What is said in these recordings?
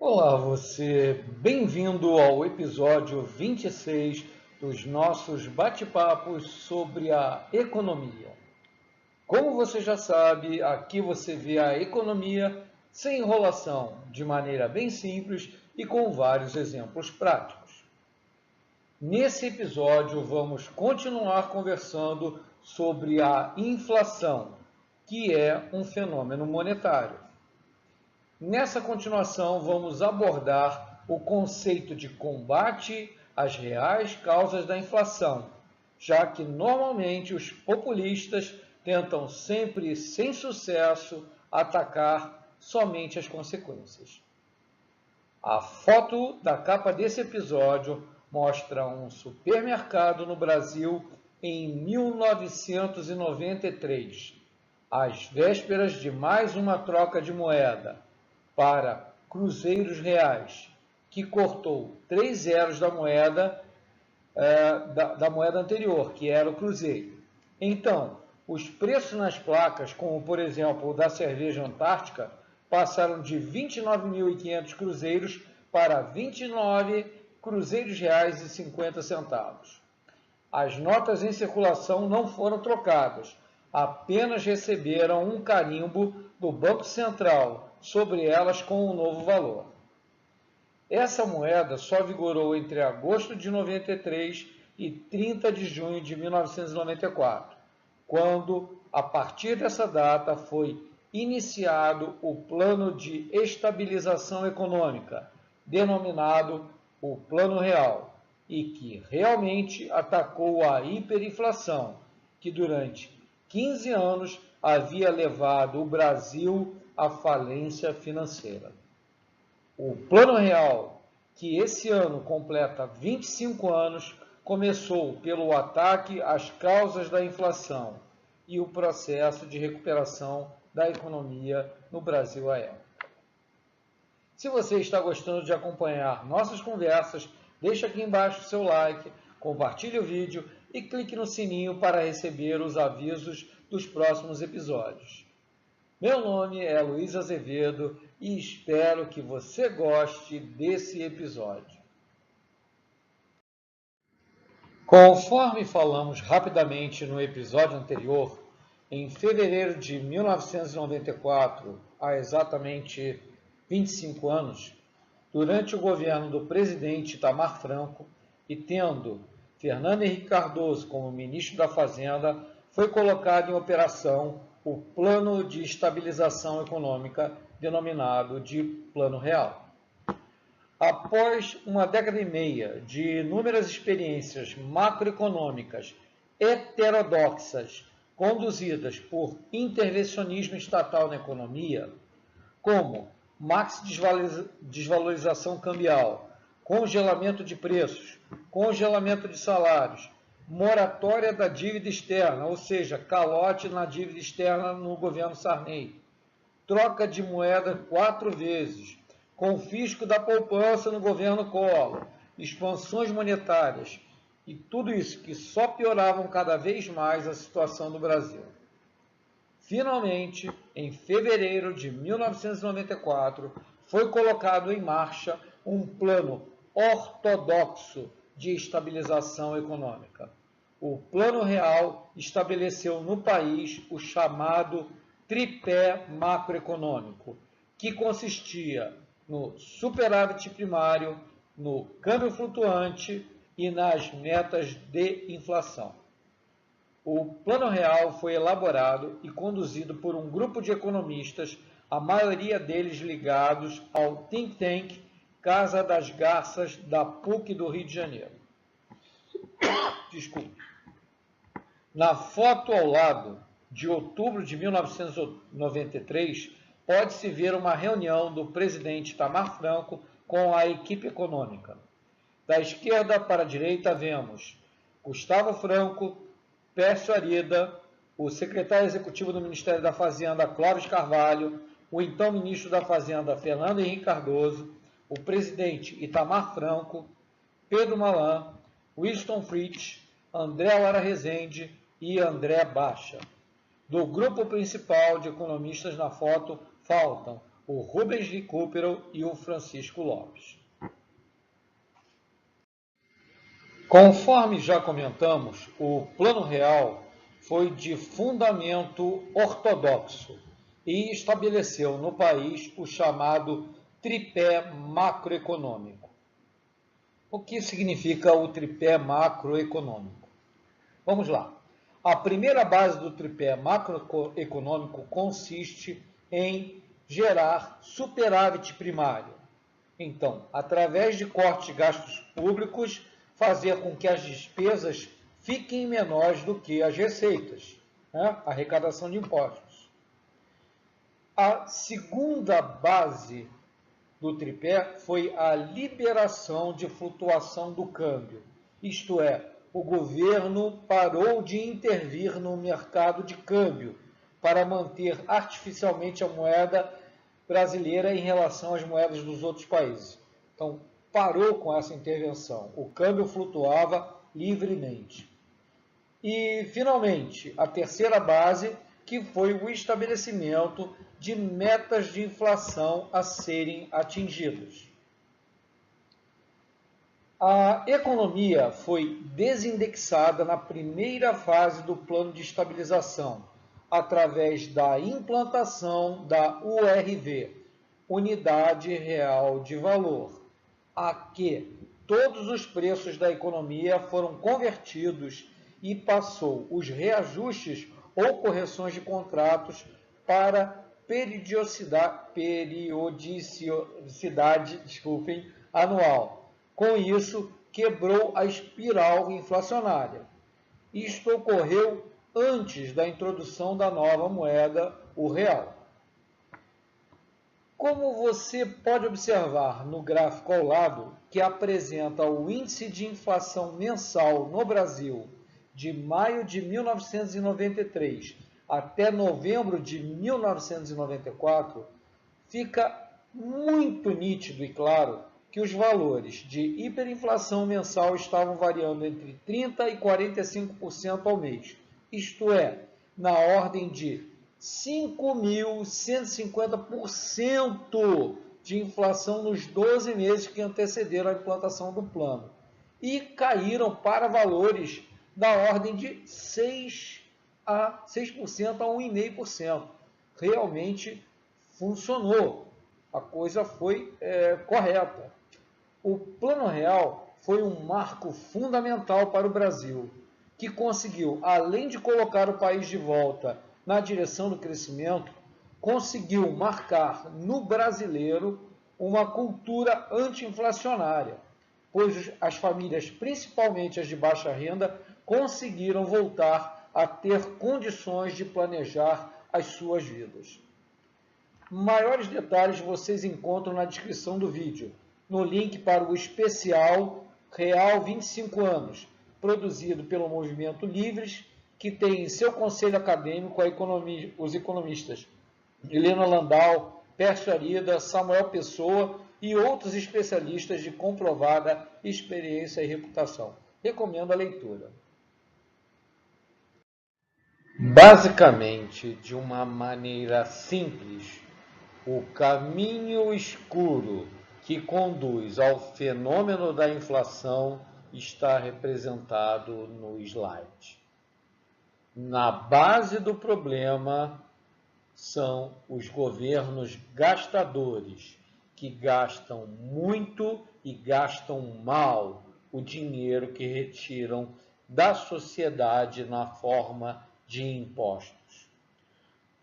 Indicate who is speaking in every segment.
Speaker 1: Olá, você, bem-vindo ao episódio 26 dos nossos bate-papos sobre a economia. Como você já sabe, aqui você vê a economia sem enrolação, de maneira bem simples e com vários exemplos práticos. Nesse episódio, vamos continuar conversando sobre a inflação, que é um fenômeno monetário. Nessa continuação, vamos abordar o conceito de combate às reais causas da inflação, já que normalmente os populistas tentam sempre, sem sucesso, atacar somente as consequências. A foto da capa desse episódio mostra um supermercado no Brasil em 1993, às vésperas de mais uma troca de moeda para cruzeiros reais, que cortou 3 zeros da moeda, da moeda anterior, que era o cruzeiro. Então, os preços nas placas, como por exemplo o da cerveja Antártica, passaram de 29.500 cruzeiros para 29 cruzeiros reais e 50 centavos. As notas em circulação não foram trocadas, apenas receberam um carimbo do Banco Central sobre elas com um novo valor. Essa moeda só vigorou entre agosto de 93 e 30 de junho de 1994, quando, a partir dessa data, foi iniciado o Plano de Estabilização Econômica, denominado o Plano Real, e que realmente atacou a hiperinflação, que durante 15 anos havia levado o Brasil à falência financeira. O Plano Real, que esse ano completa 25 anos, começou pelo ataque às causas da inflação e o processo de recuperação da economia no Brasil à época. Se você está gostando de acompanhar nossas conversas, deixe aqui embaixo o seu like, compartilhe o vídeo e clique no sininho para receber os avisos dos próximos episódios. Meu nome é Luiz Azevedo e espero que você goste desse episódio. Conforme falamos rapidamente no episódio anterior, em fevereiro de 1994, há exatamente 25 anos, durante o governo do presidente Itamar Franco e tendo Fernando Henrique Cardoso como ministro da Fazenda, foi colocado em operação o Plano de Estabilização Econômica, denominado de Plano Real. Após uma década e meia de inúmeras experiências macroeconômicas heterodoxas conduzidas por intervencionismo estatal na economia, como desvalorização cambial, congelamento de preços, congelamento de salários, moratória da dívida externa, ou seja, calote na dívida externa no governo Sarney, troca de moeda 4 vezes, confisco da poupança no governo Collor, expansões monetárias e tudo isso que só pioravam cada vez mais a situação do Brasil. Finalmente, em fevereiro de 1994, foi colocado em marcha um plano ortodoxo de estabilização econômica. O Plano Real estabeleceu no país o chamado tripé macroeconômico, que consistia no superávit primário, no câmbio flutuante e nas metas de inflação. O Plano Real foi elaborado e conduzido por um grupo de economistas, a maioria deles ligados ao think tank Casa das Garças da PUC do Rio de Janeiro. Desculpe. Na foto ao lado, de outubro de 1993, pode-se ver uma reunião do presidente Itamar Franco com a equipe econômica. Da esquerda para a direita vemos Gustavo Franco, Pércio Arida, o secretário executivo do Ministério da Fazenda, Clóvis Carvalho, o então ministro da Fazenda, Fernando Henrique Cardoso, o presidente Itamar Franco, Pedro Malan, Winston Fritz, André Lara Rezende e André Baixa. Do grupo principal de economistas na foto faltam o Rubens Recupero e o Francisco Lopes. Conforme já comentamos, o Plano Real foi de fundamento ortodoxo e estabeleceu no país o chamado tripé macroeconômico. O que significa o tripé macroeconômico? Vamos lá. A primeira base do tripé macroeconômico consiste em gerar superávit primário. Então, através de cortes de gastos públicos, fazer com que as despesas fiquem menores do que as receitas, né? Arrecadação de impostos. A segunda base do tripé foi a liberação de flutuação do câmbio, isto é, o governo parou de intervir no mercado de câmbio para manter artificialmente a moeda brasileira em relação às moedas dos outros países. Então, parou com essa intervenção. O câmbio flutuava livremente. E, finalmente, a terceira base, que foi o estabelecimento de metas de inflação a serem atingidas. A economia foi desindexada na primeira fase do plano de estabilização, através da implantação da URV, Unidade Real de Valor, a que todos os preços da economia foram convertidos e passou os reajustes ou correções de contratos para periodicidade anual. Com isso, quebrou a espiral inflacionária. Isto ocorreu antes da introdução da nova moeda, o real. Como você pode observar no gráfico ao lado, que apresenta o índice de inflação mensal no Brasil de maio de 1993 até novembro de 1994, fica muito nítido e claro que os valores de hiperinflação mensal estavam variando entre 30% e 45% ao mês, isto é, na ordem de 5.150% de inflação nos 12 meses que antecederam a implantação do plano, e caíram para valores da ordem de 6% a 1,5%. Realmente funcionou, a coisa foi correta. O Plano Real foi um marco fundamental para o Brasil, que conseguiu, além de colocar o país de volta na direção do crescimento, conseguiu marcar no brasileiro uma cultura anti-inflacionária, pois as famílias, principalmente as de baixa renda, conseguiram voltar a ter condições de planejar as suas vidas. Maiores detalhes vocês encontram na descrição do vídeo, no link para o especial Real 25 anos, produzido pelo Movimento Livres, que tem em seu conselho acadêmico os economistas Helena Landau, Pércio Arida, Samuel Pessoa e outros especialistas de comprovada experiência e reputação. Recomendo a leitura. Basicamente, de uma maneira simples, o caminho escuro que conduz ao fenômeno da inflação está representado no slide. Na base do problema são os governos gastadores, que gastam muito e gastam mal o dinheiro que retiram da sociedade na forma de impostos.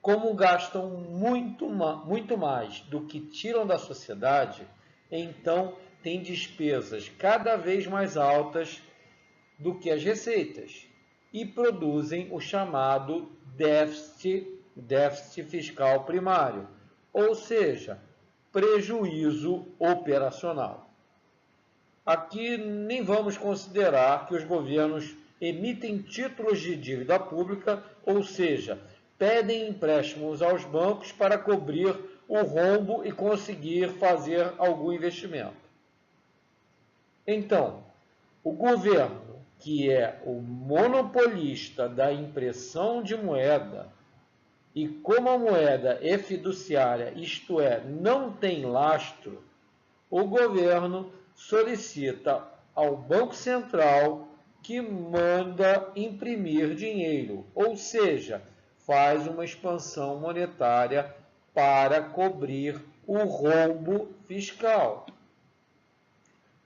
Speaker 1: Como gastam muito mais do que tiram da sociedade, então tem despesas cada vez mais altas do que as receitas e produzem o chamado déficit fiscal primário, ou seja, prejuízo operacional. Aqui nem vamos considerar que os governos emitem títulos de dívida pública, ou seja, pedem empréstimos aos bancos para cobrir o rombo e conseguir fazer algum investimento. Então, o governo, que é o monopolista da impressão de moeda, e como a moeda é fiduciária, isto é, não tem lastro, o governo solicita ao Banco Central que manda imprimir dinheiro, ou seja, faz uma expansão monetária para cobrir o rombo fiscal.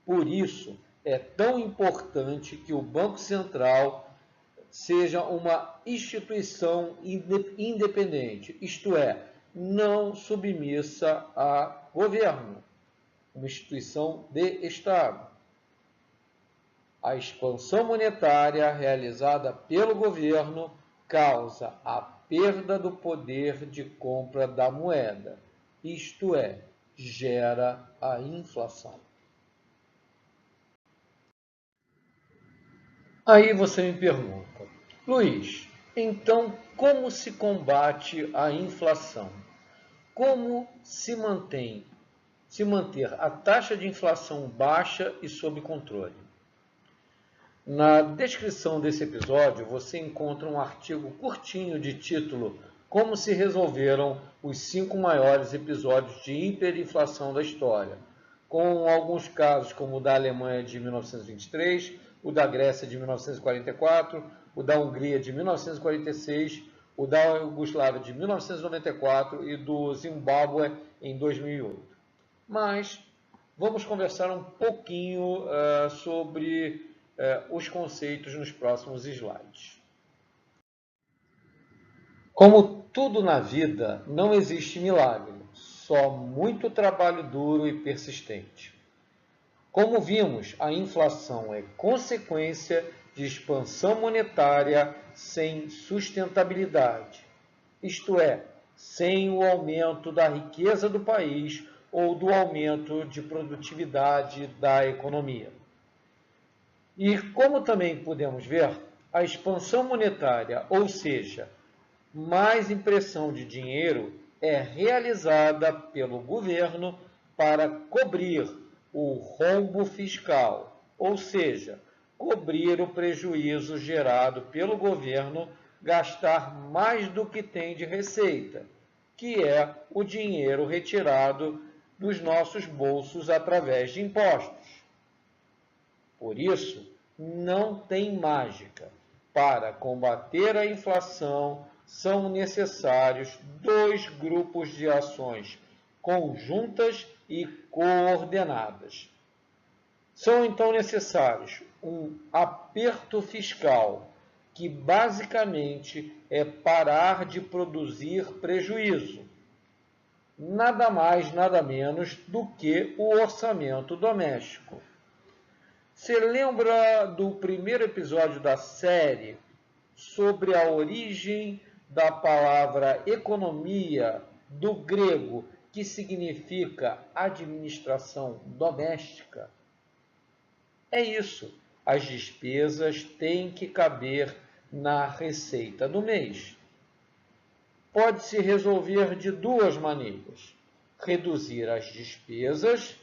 Speaker 1: Por isso, é tão importante que o Banco Central seja uma instituição independente, isto é, não submissa a governo, uma instituição de Estado. A expansão monetária realizada pelo governo causa a perda do poder de compra da moeda, isto é, gera a inflação. Aí você me pergunta, Luiz, então como se combate a inflação? Como se manter a taxa de inflação baixa e sob controle? Na descrição desse episódio, você encontra um artigo curtinho de título Como se resolveram os 5 maiores episódios de hiperinflação da história, com alguns casos como o da Alemanha de 1923, o da Grécia de 1944, o da Hungria de 1946, o da Iugoslávia de 1994 e do Zimbábue em 2008. Mas vamos conversar um pouquinho sobre os conceitos nos próximos slides. Como tudo na vida, não existe milagre, só muito trabalho duro e persistente. Como vimos, a inflação é consequência de expansão monetária sem sustentabilidade, isto é, sem o aumento da riqueza do país ou do aumento de produtividade da economia. E como também podemos ver, a expansão monetária, ou seja, mais impressão de dinheiro, é realizada pelo governo para cobrir o rombo fiscal, ou seja, cobrir o prejuízo gerado pelo governo gastar mais do que tem de receita, que é o dinheiro retirado dos nossos bolsos através de impostos. Por isso, não tem mágica. Para combater a inflação, são necessários 2 grupos de ações conjuntas e coordenadas. São então necessários um aperto fiscal, que basicamente é parar de produzir prejuízo. Nada mais, nada menos do que o orçamento doméstico. Você lembra do primeiro episódio da série sobre a origem da palavra economia do grego, que significa administração doméstica? É isso. As despesas têm que caber na receita do mês. Pode-se resolver de 2 maneiras: reduzir as despesas,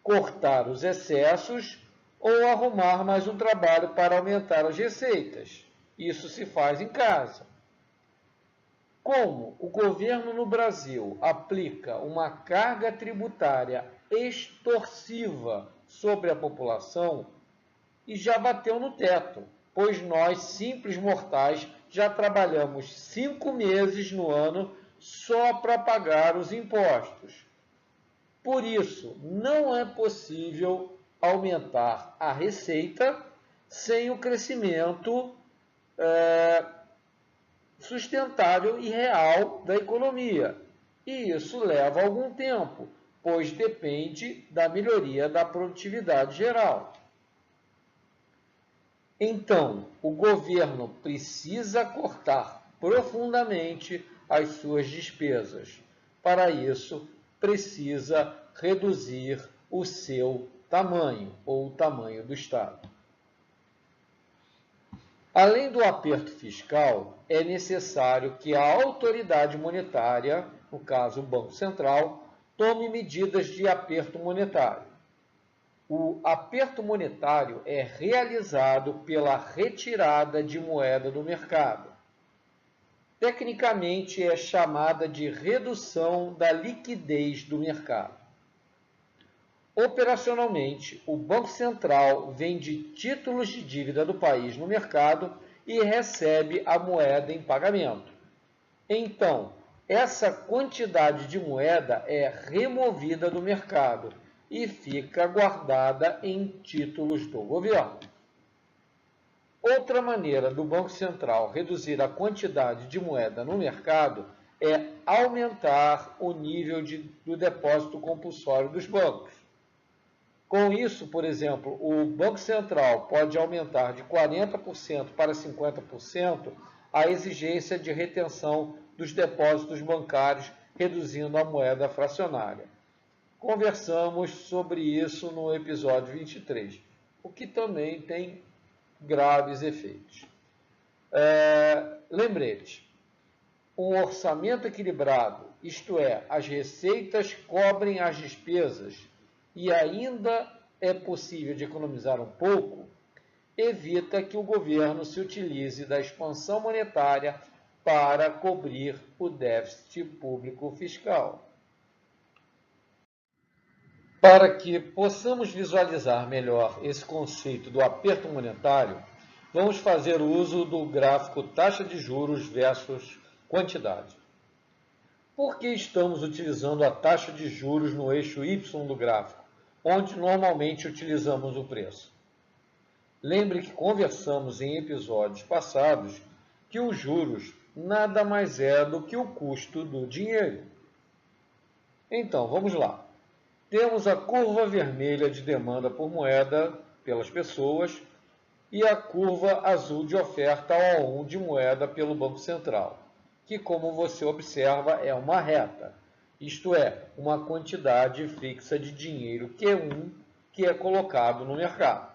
Speaker 1: cortar os excessos ou arrumar mais um trabalho para aumentar as receitas. Isso se faz em casa. Como o governo no Brasil aplica uma carga tributária extorsiva sobre a população, e já bateu no teto, pois nós, simples mortais, já trabalhamos 5 meses no ano só para pagar os impostos. Por isso, não é possível aumentar a receita sem o crescimento sustentável e real da economia. E isso leva algum tempo, pois depende da melhoria da produtividade geral. Então, o governo precisa cortar profundamente as suas despesas. Para isso, precisa reduzir o seu tamanho, ou o tamanho do Estado. Além do aperto fiscal, é necessário que a autoridade monetária, no caso o Banco Central, tome medidas de aperto monetário. O aperto monetário é realizado pela retirada de moeda do mercado. tecnicamente é chamada de redução da liquidez do mercado. Operacionalmente, o Banco Central vende títulos de dívida do país no mercado e recebe a moeda em pagamento. Então, essa quantidade de moeda é removida do mercado e fica guardada em títulos do governo. Outra maneira do Banco Central reduzir a quantidade de moeda no mercado é aumentar o nível do depósito compulsório dos bancos. Com isso, por exemplo, o Banco Central pode aumentar de 40% para 50% a exigência de retenção dos depósitos bancários, reduzindo a moeda fracionária. Conversamos sobre isso no episódio 23, o que também tem graves efeitos. Lembrete, um orçamento equilibrado, isto é, as receitas cobrem as despesas e ainda é possível de economizar um pouco, evita que o governo se utilize da expansão monetária para cobrir o déficit público fiscal. Para que possamos visualizar melhor esse conceito do aperto monetário, vamos fazer uso do gráfico taxa de juros versus quantidade. Por que estamos utilizando a taxa de juros no eixo Y do gráfico, onde normalmente utilizamos o preço? Lembre que conversamos em episódios passados que os juros nada mais é do que o custo do dinheiro. Então, vamos lá. Temos a curva vermelha de demanda por moeda pelas pessoas e a curva azul de oferta ao A1 de moeda pelo Banco Central, que, como você observa, é uma reta, isto é, uma quantidade fixa de dinheiro Q1 que é colocado no mercado.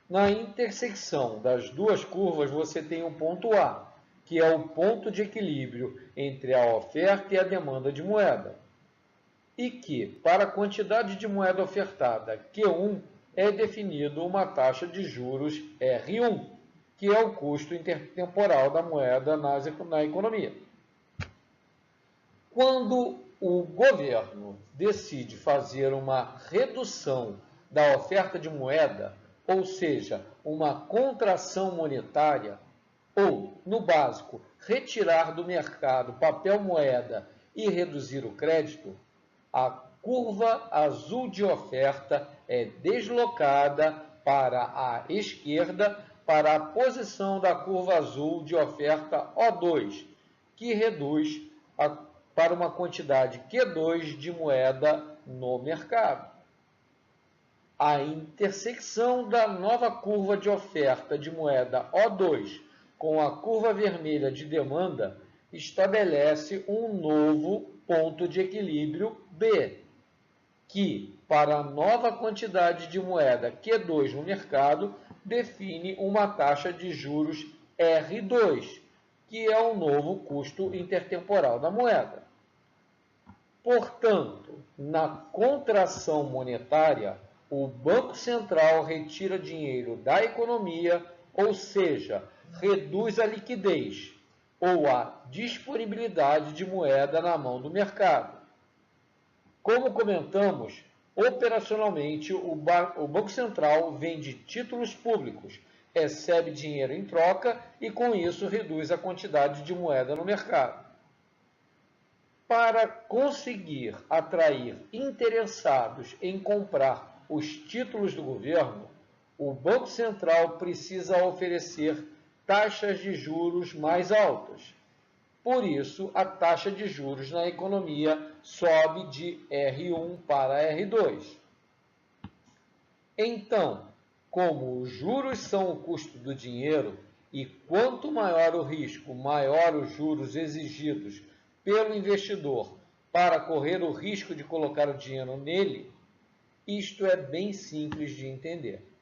Speaker 1: Na intersecção das duas curvas, você tem um ponto A, que é o ponto de equilíbrio entre a oferta e a demanda de moeda, e que, para a quantidade de moeda ofertada Q1, é definido uma taxa de juros R1, que é o custo intertemporal da moeda na economia. Quando o governo decide fazer uma redução da oferta de moeda, ou seja, uma contração monetária, ou, no básico, retirar do mercado papel moeda e reduzir o crédito, a curva azul de oferta é deslocada para a esquerda para a posição da curva azul de oferta O2, que reduz para uma quantidade Q2 de moeda no mercado. A intersecção da nova curva de oferta de moeda O2 com a curva vermelha de demanda estabelece um novo ponto de equilíbrio B, que, para a nova quantidade de moeda Q2 no mercado, define uma taxa de juros R2, que é o novo custo intertemporal da moeda. Portanto, na contração monetária, o Banco Central retira dinheiro da economia, ou seja, reduz a liquidez ou a disponibilidade de moeda na mão do mercado. Como comentamos, operacionalmente o Banco Central vende títulos públicos, recebe dinheiro em troca e com isso reduz a quantidade de moeda no mercado. Para conseguir atrair interessados em comprar os títulos do governo, o Banco Central precisa oferecer taxas de juros mais altas. Por isso, a taxa de juros na economia sobe de R1 para R2. Então, como os juros são o custo do dinheiro e quanto maior o risco, maior os juros exigidos pelo investidor para correr o risco de colocar o dinheiro nele, isto é bem simples de entender.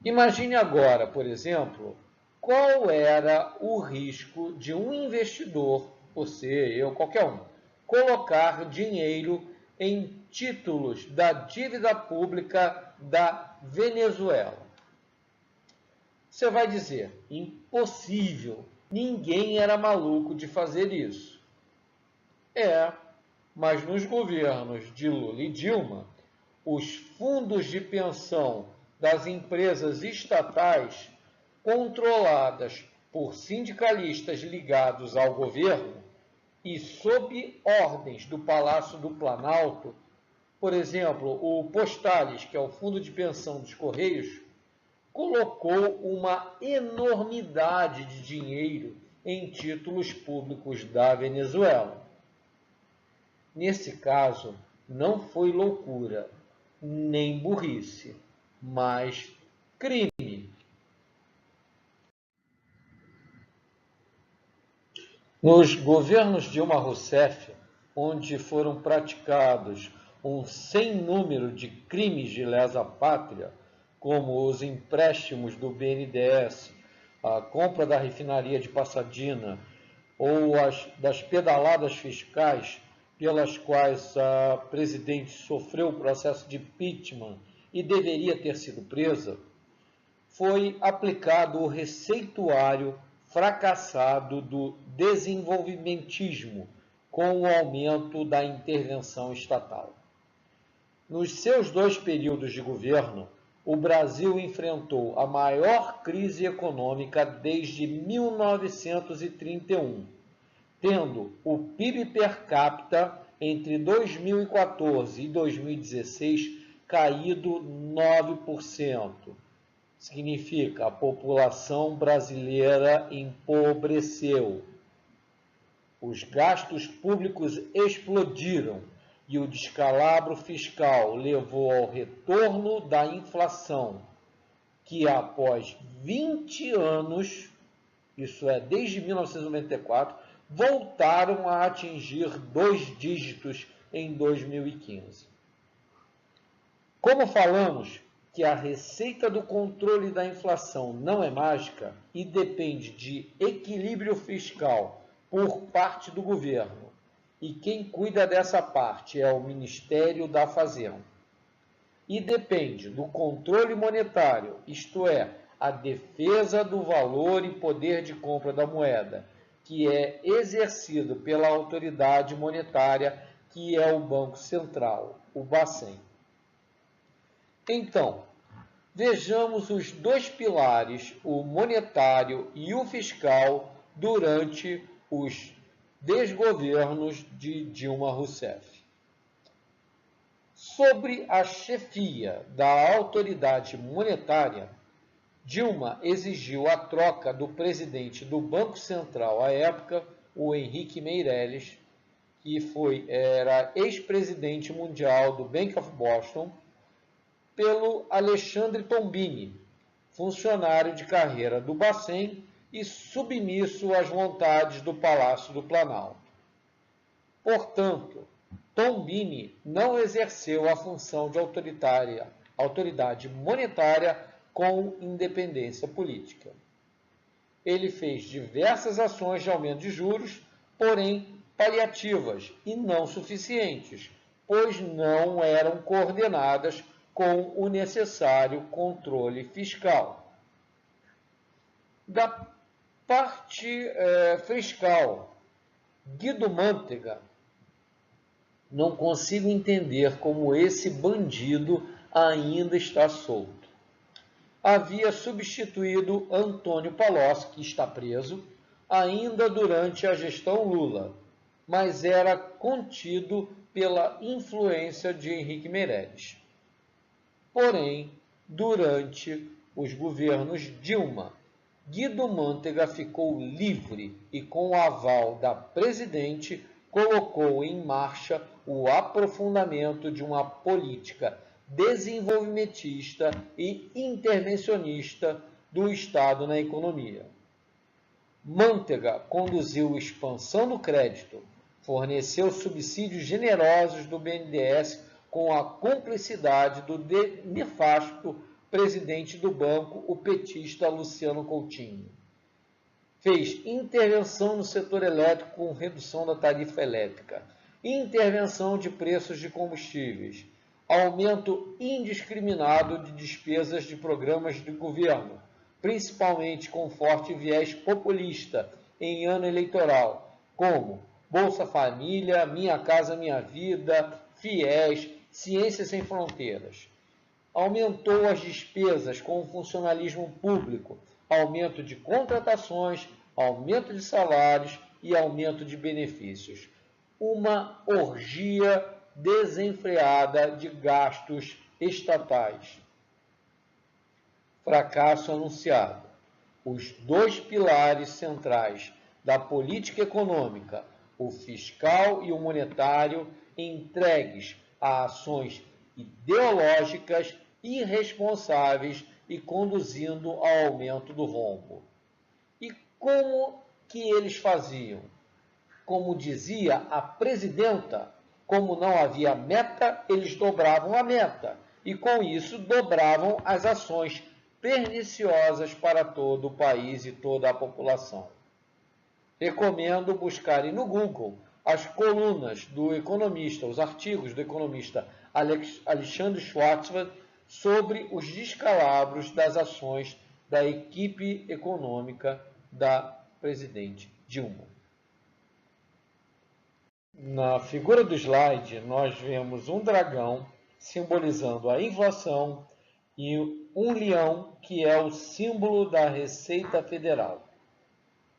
Speaker 1: Imagine agora, por exemplo, qual era o risco de um investidor, você, eu, qualquer um, colocar dinheiro em títulos da dívida pública da Venezuela. Você vai dizer, impossível, ninguém era maluco de fazer isso. Mas nos governos de Lula e Dilma, os fundos de pensão das empresas estatais, controladas por sindicalistas ligados ao governo e sob ordens do Palácio do Planalto, por exemplo, o Postales, que é o fundo de pensão dos Correios, colocou uma enormidade de dinheiro em títulos públicos da Venezuela. Nesse caso, não foi loucura, nem burrice, mas crime. Nos governos Dilma Rousseff, onde foram praticados um sem número de crimes de lesa pátria, como os empréstimos do BNDES, a compra da refinaria de Passadina ou das pedaladas fiscais pelas quais a presidente sofreu o processo de impeachment e deveria ter sido presa, foi aplicado o receituário fracassado do desenvolvimentismo com o aumento da intervenção estatal. Nos seus 2 períodos de governo, o Brasil enfrentou a maior crise econômica desde 1931, tendo o PIB per capita entre 2014 e 2016 caído 9%. Significa a população brasileira empobreceu. Os gastos públicos explodiram e o descalabro fiscal levou ao retorno da inflação, que após 20 anos, isso é, desde 1994, voltaram a atingir 2 dígitos em 2015. Como falamos que a receita do controle da inflação não é mágica e depende de equilíbrio fiscal por parte do governo, e quem cuida dessa parte é o Ministério da Fazenda, e depende do controle monetário, isto é, a defesa do valor e poder de compra da moeda, que é exercido pela autoridade monetária, que é o Banco Central, o Bacen. Então, vejamos os 2 pilares, o monetário e o fiscal, durante os desgovernos de Dilma Rousseff. Sobre a chefia da autoridade monetária, Dilma exigiu a troca do presidente do Banco Central à época, o Henrique Meirelles, que era ex-presidente mundial do Bank of Boston, pelo Alexandre Tombini, funcionário de carreira do Bacen e submisso às vontades do Palácio do Planalto. Portanto, Tombini não exerceu a função de autoridade monetária com independência política. Ele fez diversas ações de aumento de juros, porém paliativas e não suficientes, pois não eram coordenadas com o necessário controle fiscal. Da parte fiscal, Guido Mantega, não consigo entender como esse bandido ainda está solto. Havia substituído Antônio Palocci, que está preso, ainda durante a gestão Lula, mas era contido pela influência de Henrique Meirelles. Porém, durante os governos Dilma, Guido Mantega ficou livre e, com o aval da presidente, colocou em marcha o aprofundamento de uma política desenvolvimentista e intervencionista do Estado na economia. Mantega conduziu expansão do crédito, forneceu subsídios generosos do BNDES com a cumplicidade do nefasto presidente do banco, o petista Luciano Coutinho. Fez intervenção no setor elétrico com redução da tarifa elétrica, intervenção de preços de combustíveis, aumento indiscriminado de despesas de programas de governo, principalmente com forte viés populista em ano eleitoral, como Bolsa Família, Minha Casa Minha Vida, FIES, Ciência Sem Fronteiras. Aumentou as despesas com o funcionalismo público, aumento de contratações, aumento de salários e aumento de benefícios. Uma orgia desenfreada de gastos estatais. Fracasso anunciado. Os dois pilares centrais da política econômica, o fiscal e o monetário, entregues a ações ideológicas irresponsáveis e conduzindo ao aumento do rombo. E como que eles faziam? Como dizia a presidenta, como não havia meta, eles dobravam a meta e com isso dobravam as ações perniciosas para todo o país e toda a população. Recomendo buscarem no Google as colunas do economista, os artigos do economista Alexandre Schwartzman sobre os descalabros das ações da equipe econômica da presidente Dilma. Na figura do slide, nós vemos um dragão simbolizando a inflação e um leão, que é o símbolo da Receita Federal.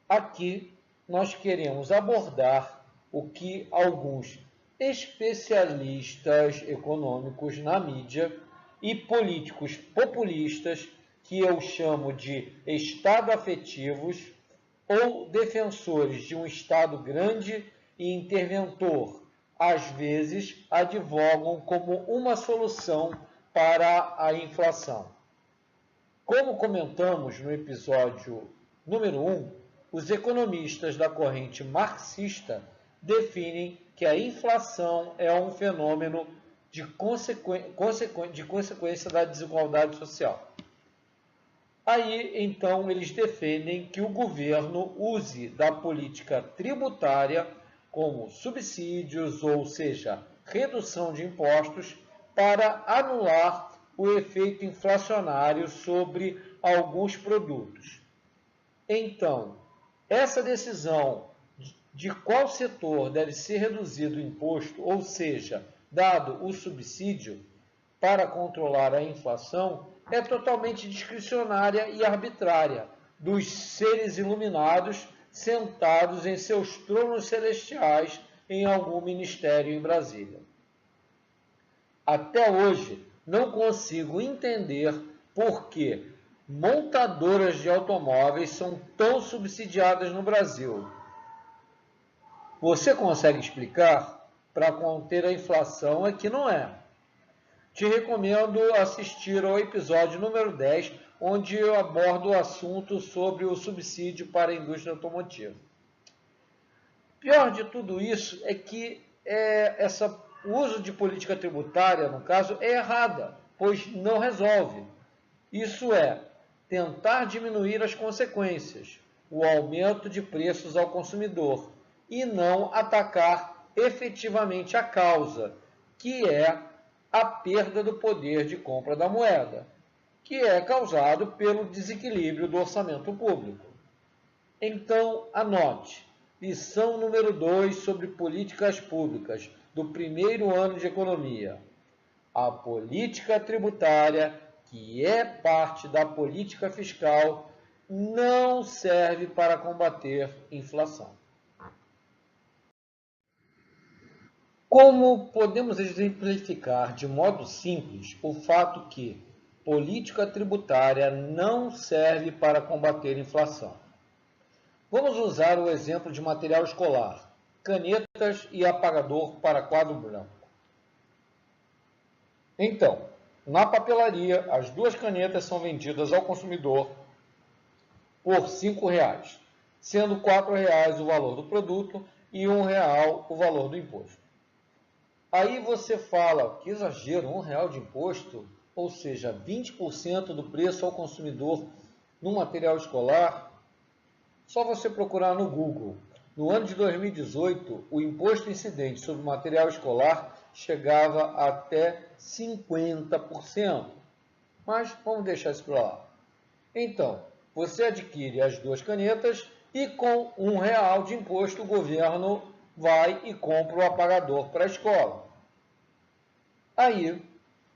Speaker 1: Aqui nós queremos abordar o que alguns especialistas econômicos na mídia e políticos populistas, que eu chamo de Estado afetivos, ou defensores de um Estado grande e interventor, às vezes advogam como uma solução para a inflação. Como comentamos no episódio número 1, os economistas da corrente marxista definem que a inflação é um fenômeno de consequência da desigualdade social. Aí, então, eles defendem que o governo use da política tributária como subsídios, ou seja, redução de impostos, para anular o efeito inflacionário sobre alguns produtos. Então, essa decisão de qual setor deve ser reduzido o imposto, ou seja, dado o subsídio para controlar a inflação, é totalmente discricionária e arbitrária dos seres iluminados sentados em seus tronos celestiais em algum ministério em Brasília. Até hoje, não consigo entender por que montadoras de automóveis são tão subsidiadas no Brasil. Você consegue explicar? Para conter a inflação é que não é. Te recomendo assistir ao episódio número 10, onde eu abordo o assunto sobre o subsídio para a indústria automotiva. Pior de tudo isso é que o uso de política tributária, no caso, é errada, pois não resolve. Isso é, tentar diminuir as consequências, o aumento de preços ao consumidor, e não atacar efetivamente a causa, que é a perda do poder de compra da moeda, que é causado pelo desequilíbrio do orçamento público. Então, anote, lição número 2 sobre políticas públicas, do primeiro ano de economia. A política tributária, que é parte da política fiscal, não serve para combater inflação. Como podemos exemplificar de modo simples o fato que política tributária não serve para combater inflação? Vamos usar o exemplo de material escolar, canetas e apagador para quadro branco. Então, na papelaria, as duas canetas são vendidas ao consumidor por R$ 5,00, sendo R$ 4,00 o valor do produto e R$ 1,00 o valor do imposto. Aí você fala, que exagero, R$ 1,00 de imposto, ou seja, 20% do preço ao consumidor no material escolar. Só você procurar no Google. No ano de 2018, o imposto incidente sobre material escolar chegava até 50%. Mas vamos deixar isso para lá. Então, você adquire as 2 canetas e com R$ 1 de imposto o governo vai e compra o apagador para a escola. Aí,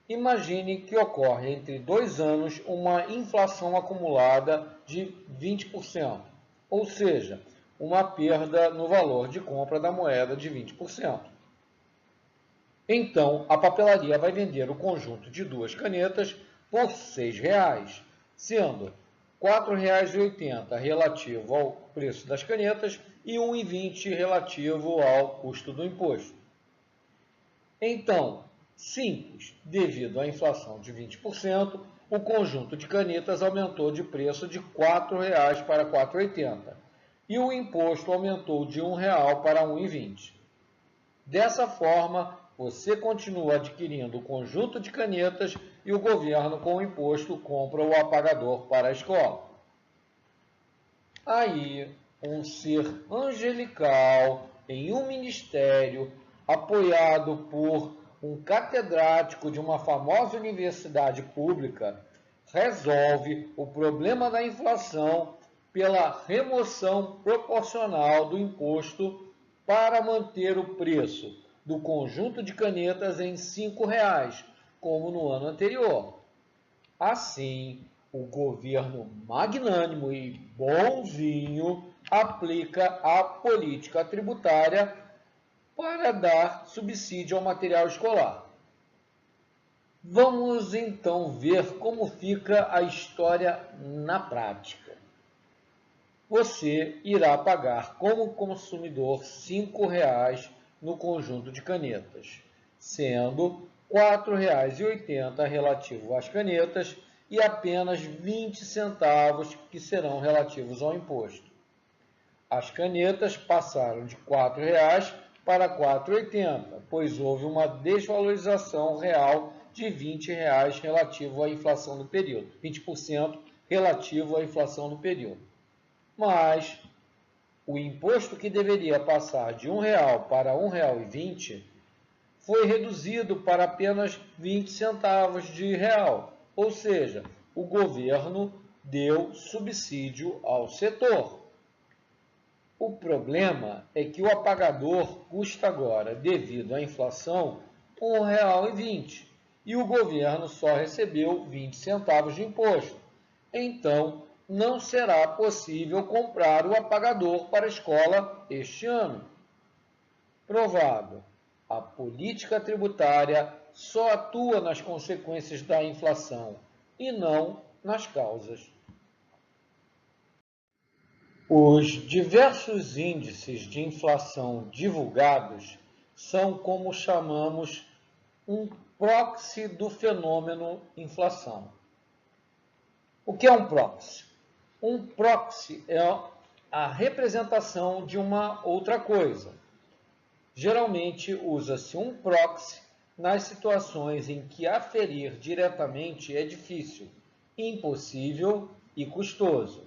Speaker 1: imagine que ocorre entre 2 anos uma inflação acumulada de 20%, ou seja, uma perda no valor de compra da moeda de 20%. Então, a papelaria vai vender o conjunto de 2 canetas por R$ 6,00, sendo R$ 4,80 relativo ao preço das canetas e R$ 1,20 relativo ao custo do imposto. Então, simples, devido à inflação de 20%, o conjunto de canetas aumentou de preço de R$ 4,00 para R$ 4,80 e o imposto aumentou de R$ 1,00 para R$ 1,20. Dessa forma, você continua adquirindo o conjunto de canetas e o governo, com o imposto, compra o apagador para a escola. Aí, um ser angelical em um ministério, apoiado por um catedrático de uma famosa universidade pública, resolve o problema da inflação pela remoção proporcional do imposto para manter o preço do conjunto de canetas em R$ 5,00, como no ano anterior. Assim, o governo magnânimo e bonzinho aplica a política tributária para dar subsídio ao material escolar. Vamos então ver como fica a história na prática. Você irá pagar como consumidor R$ 5,00 no conjunto de canetas, sendo R$ 4,80 relativo às canetas e apenas 20 centavos que serão relativos ao imposto. As canetas passaram de R$ 4,00 para R$ 4,80, pois houve uma desvalorização real de R$ 20,00 relativo à inflação do período, 20% relativo à inflação do período. Mas o imposto que deveria passar de R$ 1,00 para R$ 1,20 foi reduzido para apenas 20 centavos de real, ou seja, o governo deu subsídio ao setor. O problema é que o apagador custa agora, devido à inflação, R$ 1,20 e o governo só recebeu 20 centavos de imposto. Então, não será possível comprar o apagador para a escola este ano. Provado, a política tributária só atua nas consequências da inflação e não nas causas. Os diversos índices de inflação divulgados são, como chamamos, um proxy do fenômeno inflação. O que é um proxy? Um proxy é a representação de uma outra coisa. Geralmente usa-se um proxy nas situações em que aferir diretamente é difícil, impossível e custoso.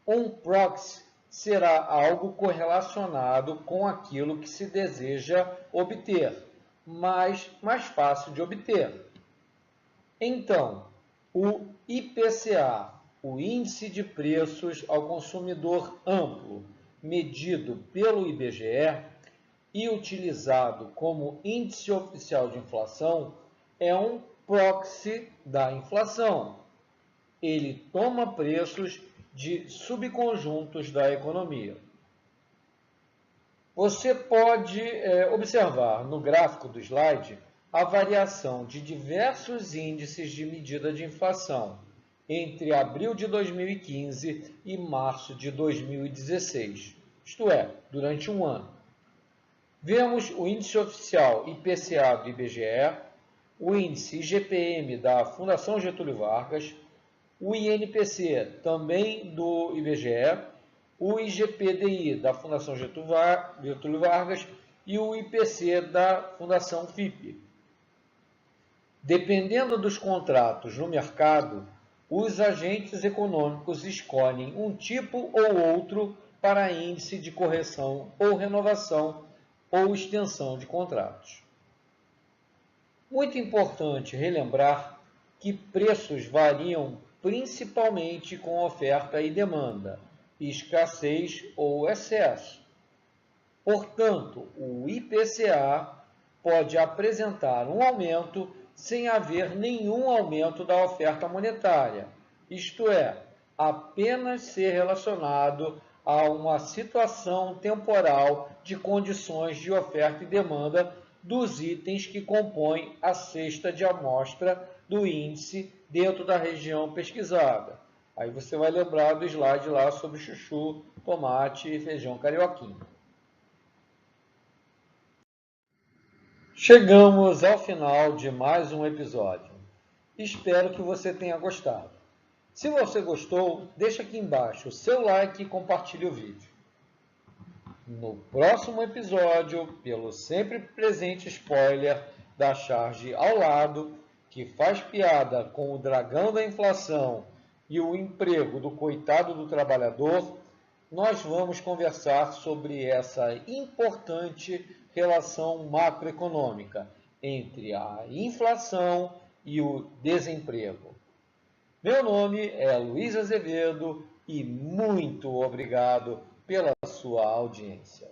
Speaker 1: Um proxy será algo correlacionado com aquilo que se deseja obter, mas mais fácil de obter. Então, o IPCA, o Índice de Preços ao Consumidor Amplo, medido pelo IBGE e utilizado como índice oficial de inflação, é um proxy da inflação. Ele toma preços de subconjuntos da economia. Você pode observar no gráfico do slide a variação de diversos índices de medida de inflação entre abril de 2015 e março de 2016, isto é, durante um ano. Vemos o índice oficial IPCA do IBGE, o índice IGPM da Fundação Getúlio Vargas, o INPC também do IBGE, o IGPDI da Fundação Getúlio Vargas e o IPC da Fundação FIPE. Dependendo dos contratos no mercado, os agentes econômicos escolhem um tipo ou outro para índice de correção ou renovação ou extensão de contratos. Muito importante relembrar que preços variam principalmente com oferta e demanda, escassez ou excesso. Portanto, o IPCA pode apresentar um aumento sem haver nenhum aumento da oferta monetária, isto é, apenas ser relacionado a uma situação temporal de condições de oferta e demanda dos itens que compõem a cesta de amostra do índice dentro da região pesquisada. Aí você vai lembrar do slide lá sobre chuchu, tomate e feijão carioquinho. Chegamos ao final de mais um episódio. Espero que você tenha gostado. Se você gostou, deixa aqui embaixo o seu like e compartilhe o vídeo. No próximo episódio, pelo sempre presente spoiler da charge ao lado, que faz piada com o dragão da inflação e o emprego do coitado do trabalhador, nós vamos conversar sobre essa importante relação macroeconômica entre a inflação e o desemprego. Meu nome é Luiz Azevedo e muito obrigado pela sua audiência.